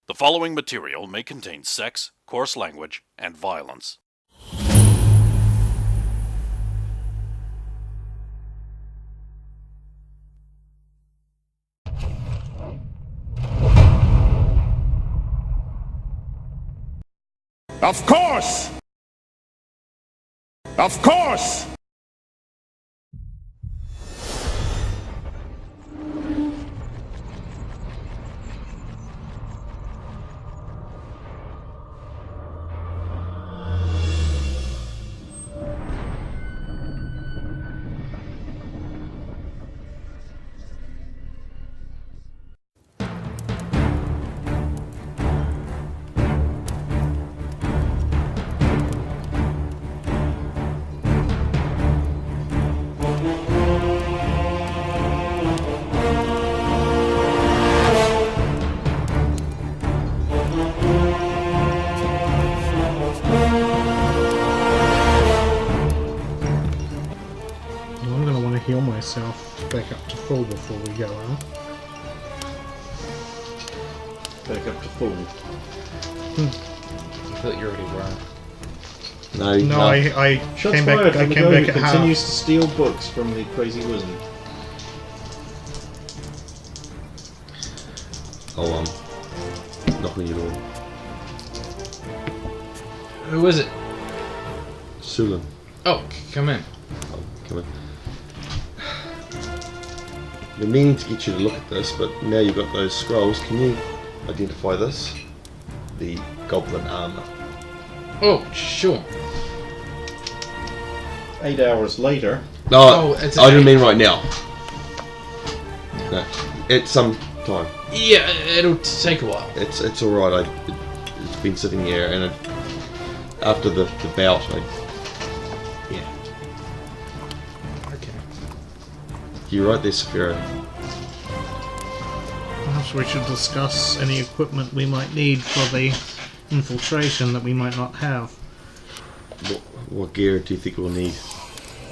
The following material may contain sex, coarse language, and violence. Of course! Of course! Heal myself back up to full before we go out. Back up to full. I thought you already were. No, I Shots came fired back. from I the came guy back who at half. continues to steal books from the crazy wizard. I'll knock on your door. Who is it? Sulan. Oh, come in. Oh, come in. I've been meaning to get you to look at this, but now you've got those scrolls. Can you identify this? The goblin armor. Oh, sure. 8 hours later. No, it's I didn't mean right now. No, it's some time. Yeah, it'll take a while. It's all right. It's been sitting here, and after the bout, yeah. Okay. You're right there, Saphira. Perhaps we should discuss any equipment we might need for the infiltration that we might not have. What gear do you think we'll need?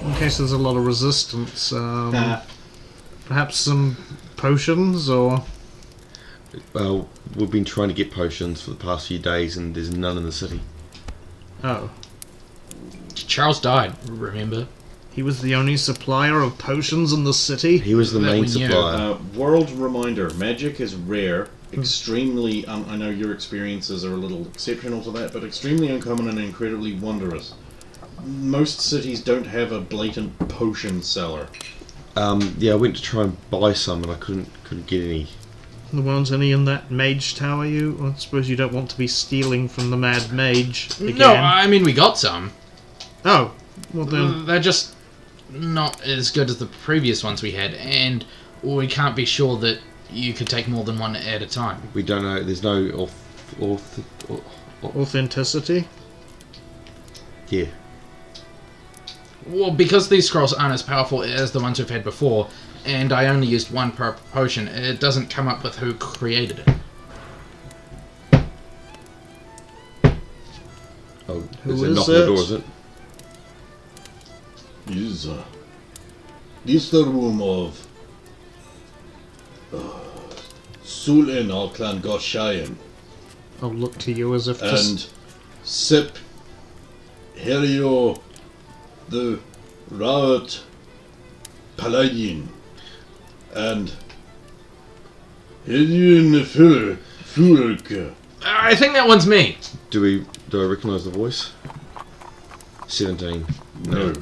In case there's a lot of resistance, perhaps some potions or... Well, we've been trying to get potions for the past few days, and there's none in the city. Oh. Charles died, remember? He was the only supplier of potions in the city? He was the That main we knew. supplier. World reminder, magic is rare, extremely, I know your experiences are a little exceptional to that, but extremely uncommon and incredibly wondrous. Most cities don't have a blatant potion cellar. Yeah, I went to try and buy some, and I couldn't get any. There weren't any in that mage tower, I suppose you don't want to be stealing from the mad mage again. No, I mean we got some. Oh, well then... They're just not as good as the previous ones we had, and we can't be sure that you could take more than one at a time. We don't know. There's no Authenticity? Yeah. Well, because these scrolls aren't as powerful as the ones we've had before, and I only used one per potion, it doesn't come up with who created it. Oh, Who is it is knocking the it? door? Is it? This is the room of Sulan or Clan Goshayan I'll look to you as if to... and Sip Herio the Raut Paladin and Helion Fulk. I think that one's me. Do I recognise the voice? 17. No.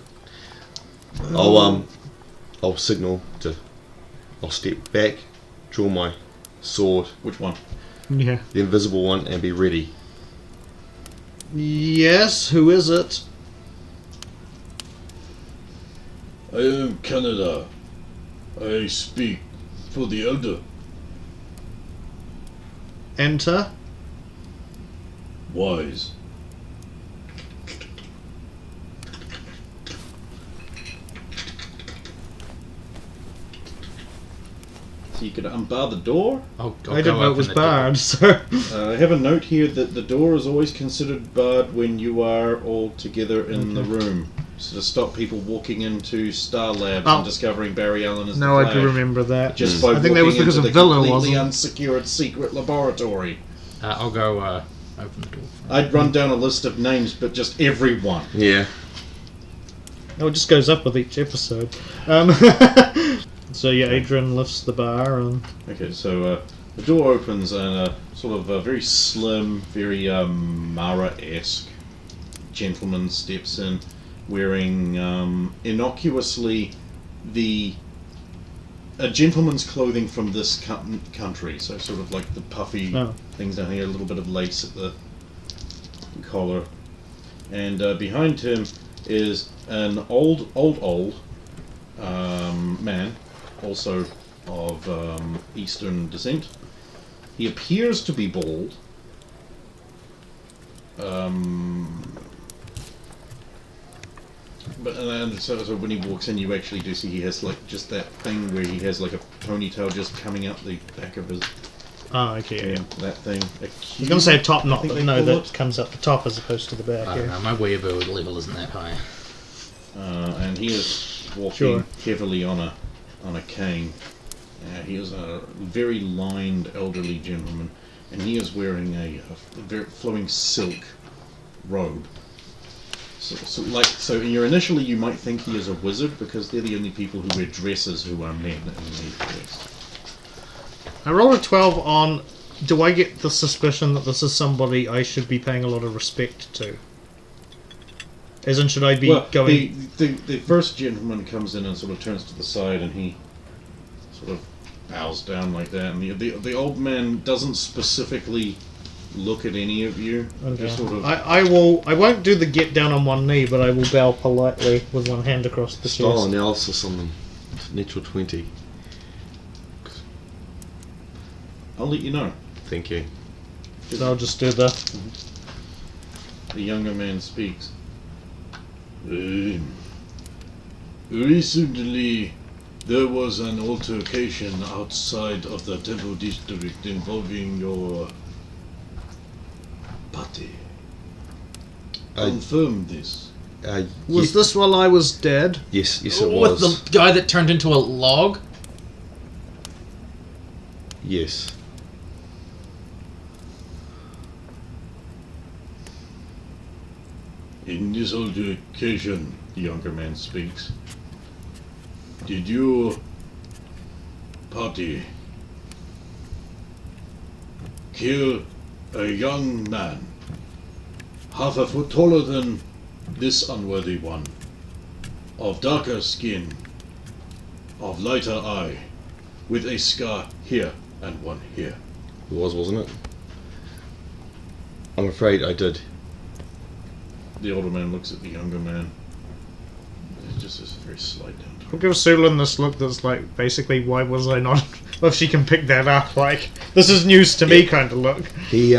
I'll signal to. I'll step back, draw my sword, Which one? Yeah. the invisible one, and be ready. Yes, who is it? I am Canada. I speak for the elder. Enter. Wise. So you could unbar the door? Oh, I didn't know it was barred, so... I have a note here that the door is always considered barred when you are all together in the room. So to stop people walking into Star Labs and discovering Barry Allen as No, the I Flash. do remember that. Just by I think that was walking because into of the Villa, completely wasn't it? unsecured secret laboratory. I'll go open the door. I'd run down a list of names, but just everyone. Yeah. Oh, it just goes up with each episode. So yeah, Adrian lifts the bar and... Okay, so the door opens and sort of a very slim, very Mara-esque gentleman steps in, wearing innocuously a gentleman's clothing from this country. So sort of like the puffy things down here, a little bit of lace at the collar, and behind him is an old man, also of Eastern descent. He appears to be bald. But so when he walks in, you actually do see he has like just that thing where he has like a ponytail just coming out the back of his. Oh, okay, yeah. That thing. I was going to say a top knot, think but they no, call that it. comes up the top as opposed to the back. I don't know, my weeaboo level isn't that high. And he is walking Sure. heavily on a cane. He is a very lined elderly gentleman, and he is wearing a very flowing silk robe. So initially you might think he is a wizard because they're the only people who wear dresses who are men in these days. I rolled a 12 on... Do I get the suspicion that this is somebody I should be paying a lot of respect to? As in, should I be going... The first gentleman comes in and sort of turns to the side and he sort of bows down like that, and the old man doesn't specifically look at any of you. Okay. Just sort of... I won't do the get down on one knee, but I will bow politely with one hand across the Style chest. analysis on them. Natural 20. I'll let you know. Thank you. I'll just do the... The younger man speaks. Recently, there was an altercation outside of the Temple District involving your party. Confirm this. Was this while I was dead? Yes, it With was. the guy that turned into a log? Yes. In this altercation, the younger man speaks. Did your party kill a young man, half a foot taller than this unworthy one, of darker skin, of lighter eye, with a scar here and one here? It was, wasn't it? I'm afraid I did. The older man looks at the younger man. It's just this very slight down. I'll give Sulin this look that's like, basically, why was I not... Well, if she can pick that up, like, this is news to me kind of look. He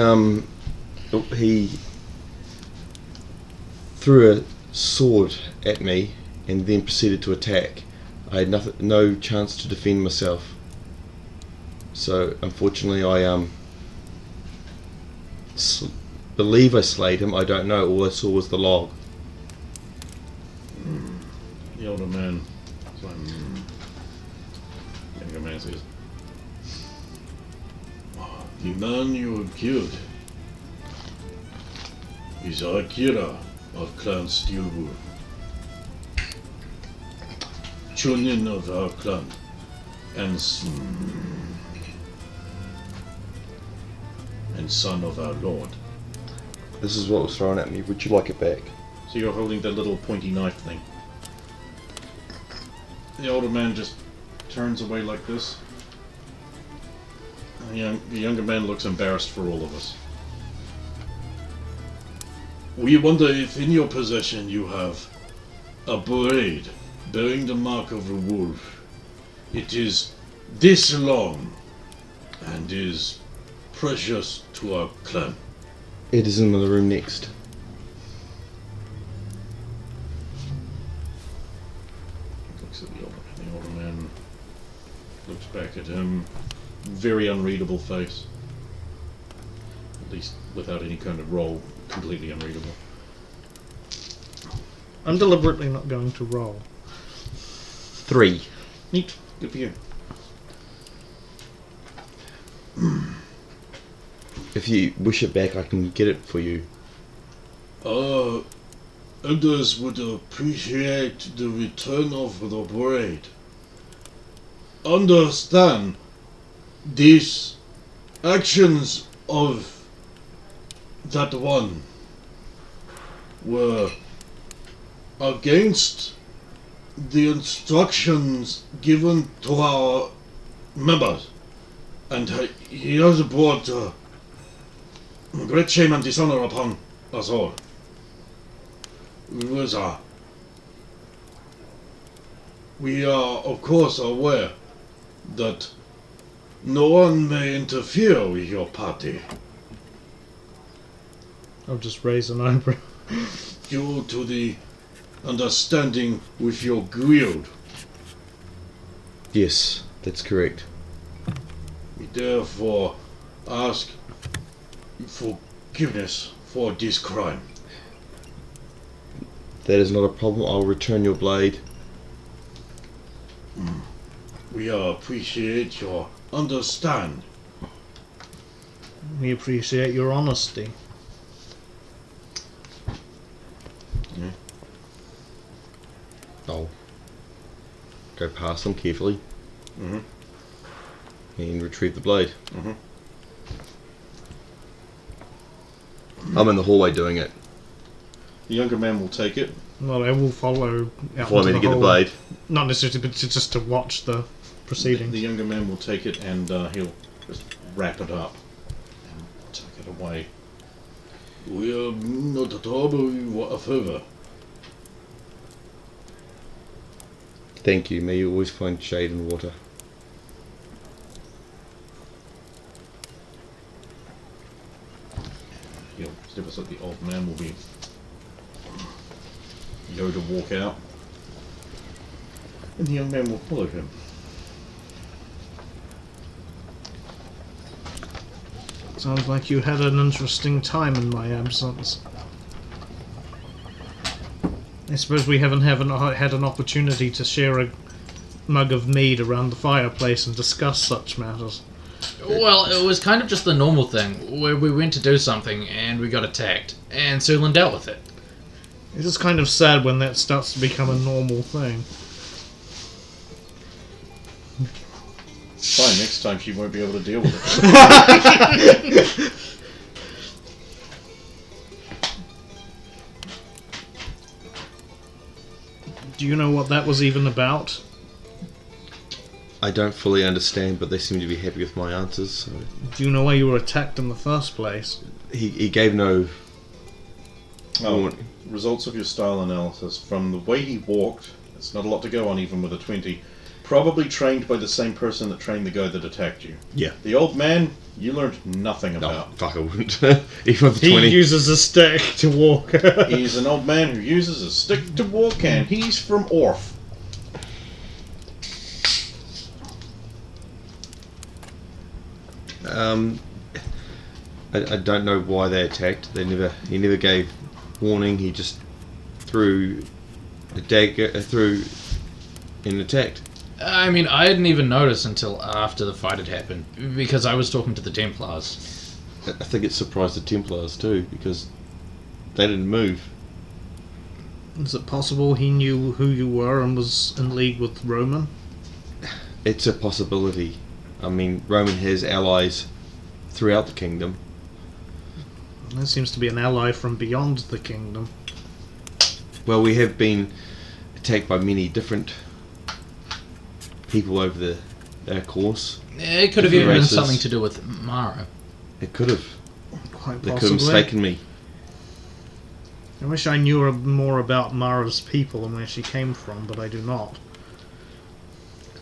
threw a sword at me and then proceeded to attack. I had no chance to defend myself. So, unfortunately, I believe I slayed him. I don't know. All I saw was the log. The older man, younger man says, the man you killed is Akira of Clan Steelwood, Chunin of our clan, and son of our lord. This is what was thrown at me. Would you like it back? So you're holding the little pointy knife thing. The older man just turns away like this. The younger man looks embarrassed for all of us. We wonder if in your possession you have a blade bearing the mark of a wolf. It is this long and is precious to our clan. It is in the room next. Looks at the older man, looks back at him, very unreadable face. At least without any kind of roll, completely unreadable. I'm deliberately not going to roll. 3. Neat, good for you. If you wish it back, I can get it for you. Others would appreciate the return of the braid. Understand, these actions of that one were against the instructions given to our members, and he has brought great shame and dishonor upon us all. We are, of course, aware that no one may interfere with your party I'll just raise an eyebrow. due to the understanding with your guild. Yes, that's correct. We therefore ask forgiveness for this crime. That is not a problem. I'll return your blade. We appreciate your understand. We appreciate your honesty. I'll go past them carefully Mhm. and retrieve the blade. Mhm. I'm in the hallway doing it. The younger man will take it. Well, I will follow out Follow into me to get the hole. blade. Not necessarily, but just to watch the proceedings. The younger man will take it and he'll just wrap it up and tuck it away. We are not at all whatever. Thank you. May you always find shade in water. He'll step aside. The old man will be go to walk out, and the young man will follow him. Sounds like you had an interesting time in my absence. I suppose we haven't had an opportunity to share a mug of mead around the fireplace and discuss such matters. Well, it was kind of just the normal thing, where we went to do something and we got attacked, and Sulan dealt with it. It is kind of sad when that starts to become a normal thing. Fine, next time she won't be able to deal with it. Do you know what that was even about? I don't fully understand, but they seem to be happy with my answers. So Do you know why you were attacked in the first place? he gave no. Results of your style analysis. From the way he walked, it's not a lot to go on even with a 20. Probably trained by the same person that trained the guy that attacked you. Yeah. The old man, you learned nothing No, about. fuck, I wouldn't. Even with the He 20. uses a stick to walk. He's an old man who uses a stick to walk, and he's from Orf. I don't know why they attacked. He never gave warning. He just threw a dagger, threw and attacked. I mean, I didn't even notice until after the fight had happened, because I was talking to the Templars. I think it surprised the Templars too, because they didn't move. Is it possible he knew who you were and was in league with Roman? It's a possibility. I mean, Roman has allies throughout the kingdom. There seems to be an ally from beyond the kingdom. Well, we have been attacked by many different people over our course. It could have Different even been races. something to do with Mara. It could have. Quite They could have possibly. mistaken me. I wish I knew more about Mara's people and where she came from, but I do not.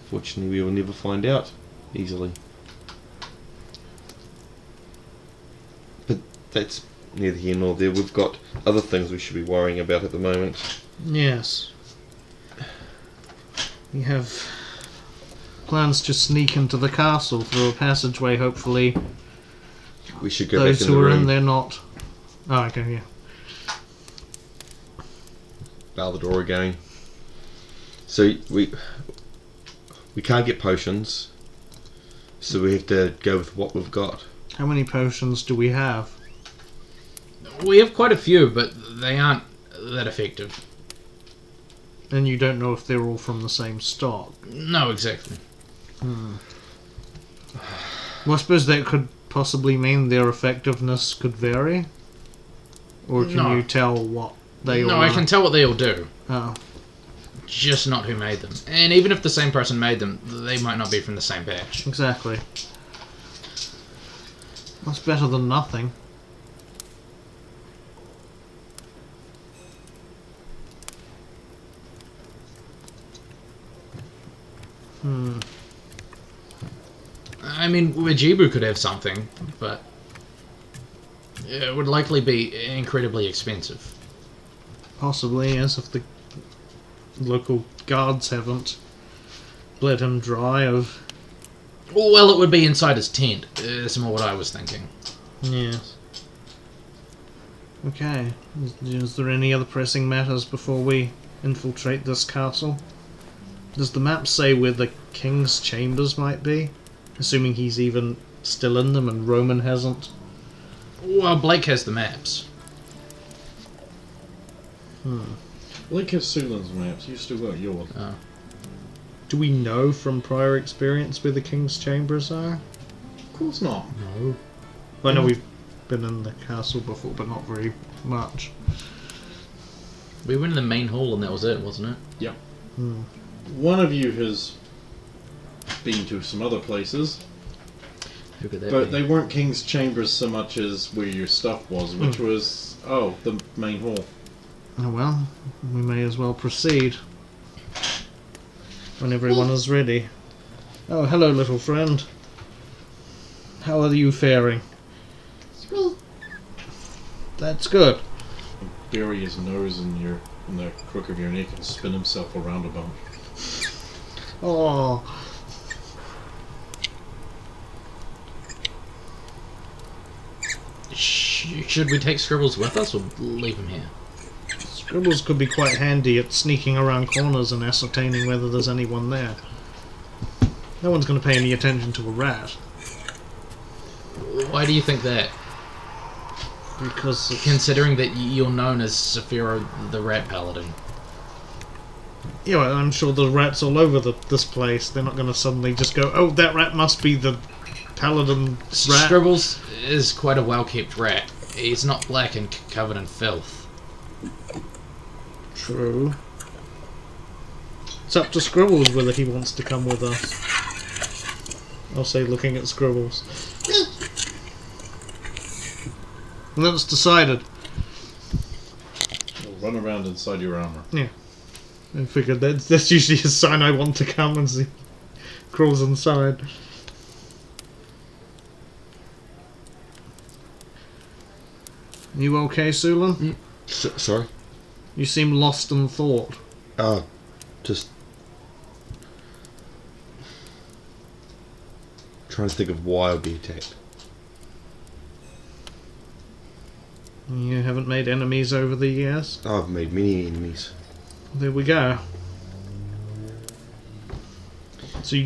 Fortunately, we will never find out easily. But that's neither here nor there. We've got other things we should be worrying about at the moment. Yes. We have plans to sneak into the castle through a passageway, hopefully. We should go Those back in who the are room. in there not... Oh, okay, yeah. Bar the door again. So we can't get potions, so we have to go with what we've got. How many potions do we have? We have quite a few, but they aren't that effective. And you don't know if they're all from the same stock. No, exactly. Well, I suppose that could possibly mean their effectiveness could vary. Or can No. you tell what they all No, are? I can tell what they all do. Oh. Just not who made them. And even if the same person made them, they might not be from the same batch. Exactly. That's better than nothing. I mean, Wajibu could have something, but it would likely be incredibly expensive. Possibly, as if the local guards haven't bled him dry of... Well, it would be inside his tent. That's more what I was thinking. Yes. Okay. Is there any other pressing matters before we infiltrate this castle? Does the map say where the king's chambers might be? Assuming he's even still in them and Roman hasn't. Well, Blake has the maps. Blake has Sulan's maps. You still got yours. Do we know from prior experience where the king's chambers are? Of course not. No. I know we've been in the castle before, but not very much. We went in the main hall and that was it, wasn't it? Yeah. One of you has been to some other places, Who could that but be? they weren't King's Chambers so much as where your stuff was, which was, the main hall. Oh well, we may as well proceed. When everyone is ready. Oh, hello, little friend. How are you faring? That's good. Bury his nose in the crook of your neck and spin himself around a bunch. Oh, Should we take Scribbles with us or leave him here? Scribbles could be quite handy at sneaking around corners and ascertaining whether there's anyone there. No one's going to pay any attention to a rat. Why do you think that? Because it's, Considering that you're known as Saphira the Rat Paladin. yeah, well, I'm sure the rats all over this place. They're not going to suddenly just go, oh, that rat must be the paladin rat. Scribbles is quite a well-kept rat. He's not black and covered in filth. True. It's up to Scribbles whether he wants to come with us. I'll say looking at Scribbles. And that's decided. He'll run around inside your armor. Yeah. I figured that's usually a sign I want to come as he crawls inside. You okay, Sulan? Sorry? You seem lost in thought. Just trying to think of why I'll be attacked. You haven't made enemies over the years? I've made many enemies. There we go. So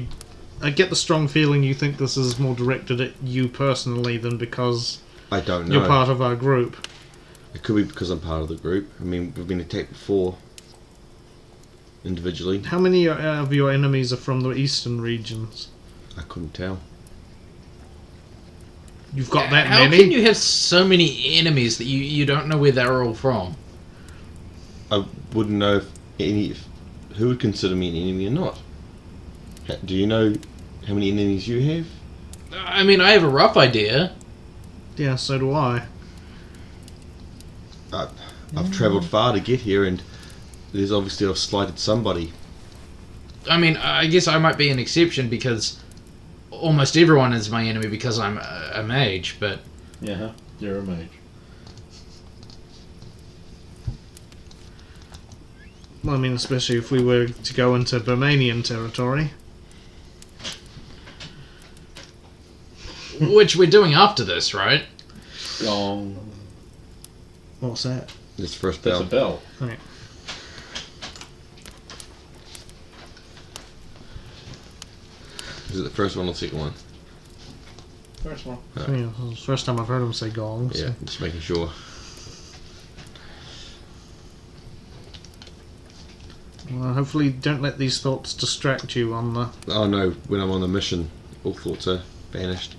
I get the strong feeling you think this is more directed at you personally than because I don't know. you're part of our group. It could be because I'm part of the group. I mean, we've been attacked before. Individually. How many of your enemies are from the eastern regions? I couldn't tell. You've got that How many? can you have so many enemies that you don't know where they're all from? I wouldn't know who would consider me an enemy or not. Do you know how many enemies you have? I mean, I have a rough idea. Yeah, so do I. I've travelled far to get here, and there's obviously I've slighted somebody. I mean, I guess I might be an exception because almost everyone is my enemy because I'm a mage, but... Yeah, you're a mage. Well, I mean, especially if we were to go into Burmanian territory. Which we're doing after this, right? Gong. What's that? This first That's bell. a bell. Right. Is it the first one or the second one? Very smart. So, yeah, this is the first time I've heard him say gong. So. Yeah, just making sure. Well, hopefully don't let these thoughts distract you on the... Oh no, when I'm on the mission, all thoughts are banished.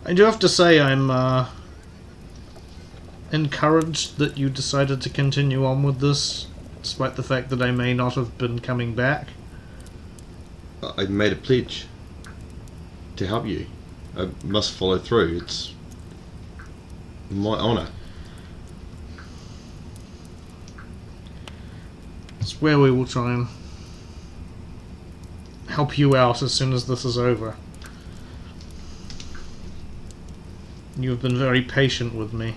I do have to say I'm encouraged that you decided to continue on with this, despite the fact that I may not have been coming back. I made a pledge to help you. I must follow through. It's my honour. It's where we will try and help you out as soon as this is over. You have been very patient with me.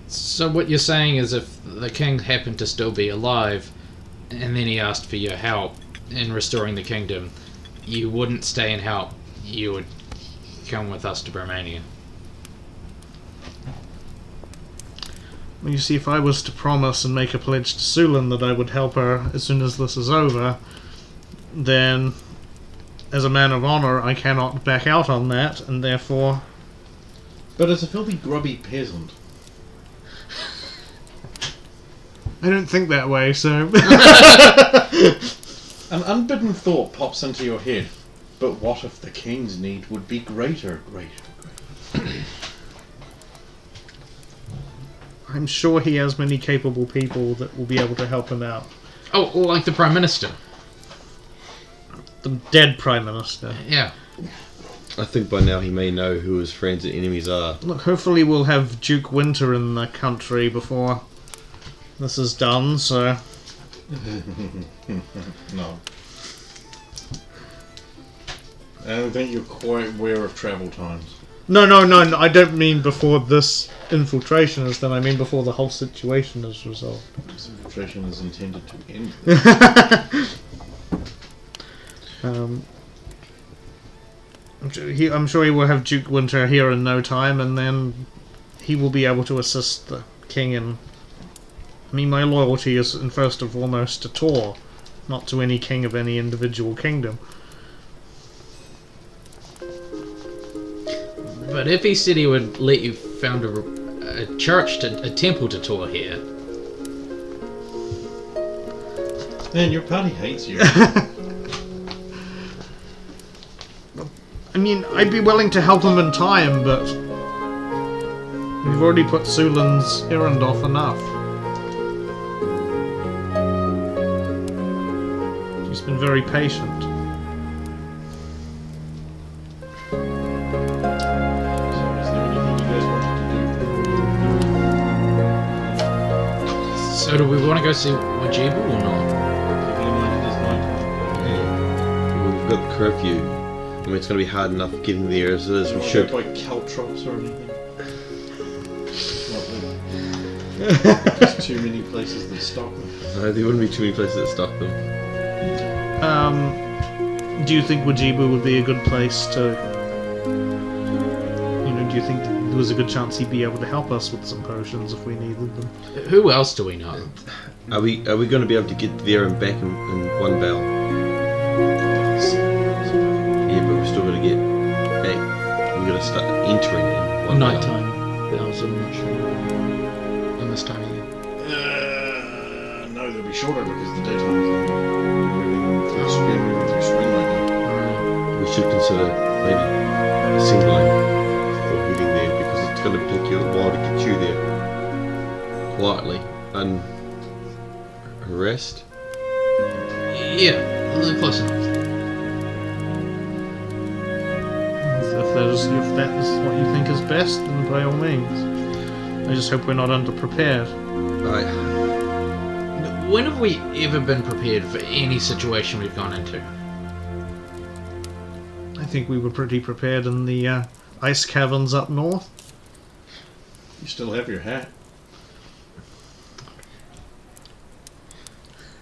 So what you're saying is if the king happened to still be alive, and then he asked for your help in restoring the kingdom, you wouldn't stay and help. You would come with us to Romania. Well, you see, if I was to promise and make a pledge to Sulan that I would help her as soon as this is over, then, as a man of honour, I cannot back out on that, and therefore... But as a filthy, grubby peasant. I don't think that way, so... An unbidden thought pops into your head. But what if the king's need would be greater? I'm sure he has many capable people that will be able to help him out. Oh, like the Prime Minister. The dead Prime Minister. Yeah. I think by now he may know who his friends and enemies are. Look, hopefully we'll have Duke Winter in the country before this is done, so... No. I don't think you're quite aware of travel times. No, I don't mean before this infiltration is done, I mean before the whole situation is resolved. This infiltration is intended to end. I'm sure he will have Duke Winter here in no time, and then he will be able to assist the king in... I mean, my loyalty is first and foremost to Tor, not to any king of any individual kingdom. But if he said he would let you found a church, a temple to Tor here... Man, your party hates you. I mean, I'd be willing to help him in time, but... we've already put Sulan's errand off enough. He's been very patient. So, is there anything you guys wanted to do? So do we want to go see Wajibu or not? Keeping in mind it is nighttime. We've got the curfew. I mean, it's going to be hard enough getting there as it is. We Not should. by caltrops or anything. Not that. There's too many places that stop them. No, there wouldn't be too many places that stop them. Do you think Wajibu would be a good place to... You know, do you think there was a good chance he'd be able to help us with some potions if we needed them? Who else do we know? Are we going to be able to get there and back in one bell? Yeah, but we're still going to get back. We're going to start entering in one bell. Nighttime bells, I'm not sure. In this time of year. No, they'll be shorter because the daytime is longer. We're moving through spring right now. We should consider maybe assembling before heading there because it's going to take you a while to get you there quietly, unharassed. Yeah, a little close enough. If that is what you think is best, then by all means. I just hope we're not underprepared. Right. When have we ever been prepared for any situation we've gone into? I think we were pretty prepared in the ice caverns up north. You still have your hat.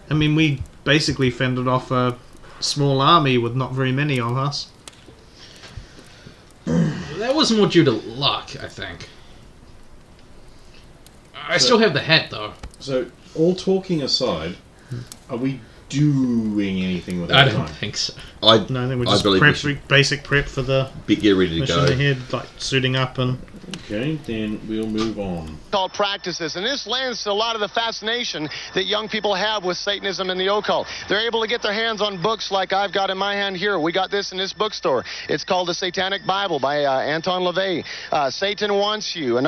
I mean, we basically fended off a small army with not very many of us. That was more due to luck, I think. I still have the hat, though. So, all talking aside, are we doing anything with I that don't time. think so. No, I think we're just believe we prep, should basic prep for the get ready to mission go. ahead, like suiting up and... Okay, then we'll move on. Occult practices, and this lends to a lot of the fascination that young people have with Satanism and the occult. They're able to get their hands on books like I've got in my hand here. We got this in this bookstore. It's called The Satanic Bible by Anton LaVey. Satan Wants You.